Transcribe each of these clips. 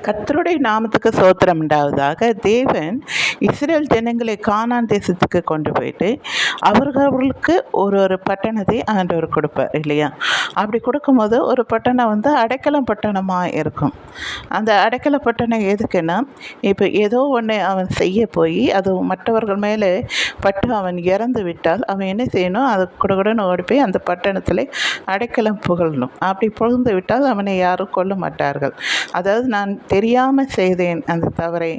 கர்த்தருடைய நாமத்துக்கு ஸ்தோத்திரம் உண்டாவதாக. தேவன் இஸ்ரேல் ஜனங்களை கானான் தேசத்துக்கு கொண்டு போயிட்டு அவர்களுக்கு ஒரு பட்டணத்தை ஆண்டவர் கொடுப்பார் இல்லையா? அப்படி கொடுக்கும்போது ஒரு பட்டணம் அடைக்கலம் பட்டணமாக இருக்கும். அந்த அடைக்கல பட்டணம் எதுக்குன்னா, இப்போ ஏதோ ஒன்று அவன் செய்ய போய் அது மற்றவர்கள் மேலே பட்டு அவன் இறந்து விட்டால் அவன் என்ன செய்யணும்? அது கூடன்னு ஓடி போய் அந்த பட்டணத்தில் அடைக்கலம் புகழணும். அப்படி புகழ்ந்து விட்டால் அவனை யாரும் கொல்ல மாட்டார்கள். அதாவது நான் தெரியாமல் செய்தேன் அந்த தவறை,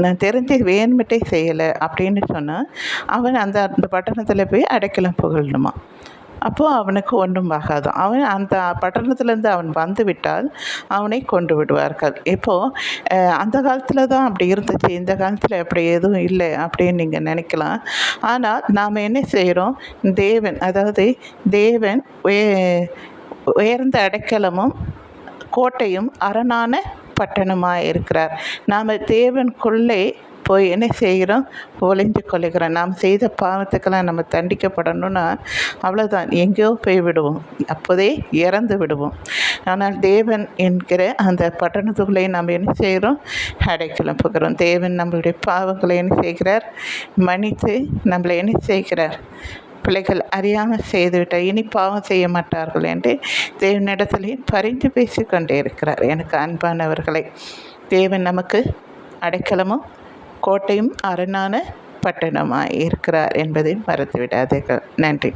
நான் தெரிஞ்சு வேணுமிட்டே செய்யலை அப்படின்னு சொன்னால் அவன் அந்த பட்டணத்தில் போய் அடைக்கலம் புகழணுமா. அப்போது அவனுக்கு ஒன்றும் ஆகாது. அவன் அந்த பட்டணத்துலேருந்து அவன் வந்து விட்டால் அவனை கொண்டு விடுவார்கள். இப்போது அந்த காலத்தில் தான் அப்படி இருந்துச்சு, இந்த காலத்தில் அப்படி எதுவும் இல்லை அப்படின்னு நீங்கள் நினைக்கலாம். ஆனால் நாம் என்ன செய்கிறோம்? தேவன் உயர்ந்த அடைக்கலமும் கோட்டையும் அரணான பட்டணமாக இருக்கிறார். நாம் தேவனுக்குள்ளே போய் என்ன செய்கிறோம்? ஒளிந்து கொள்ளுகிறோம். நாம் செய்த பாவத்துக்கெல்லாம் நம்ம தண்டிக்கப்படணும்னா அவ்வளோதான், எங்கேயோ போய் விடுவோம், அப்போதே இறந்து விடுவோம். ஆனால் தேவன் என்கிற அந்த பட்டணத்துக்குள்ளே நாம் என்ன செய்கிறோம்? அடைக்கலம் புகிறோம். தேவன் நம்மளுடைய பாவங்களை என்ன செய்கிறார்? மன்னித்து நம்மளை என்ன செய்கிறார்? பிள்ளைகள் அறியாமல் செய்துவிட்டால் இனி பாவம் செய்ய மாட்டார்கள் என்று தேவனிடத்திலே பரிந்து பேசிக்கொண்டே இருக்கிறார். எனக்கு அன்பானவர்களை, தேவன் நமக்கு அடைக்கலமும் கோட்டையும் அரணான பட்டணமாக இருக்கிறார் என்பதை மறந்துவிடாதீர்கள். நன்றி.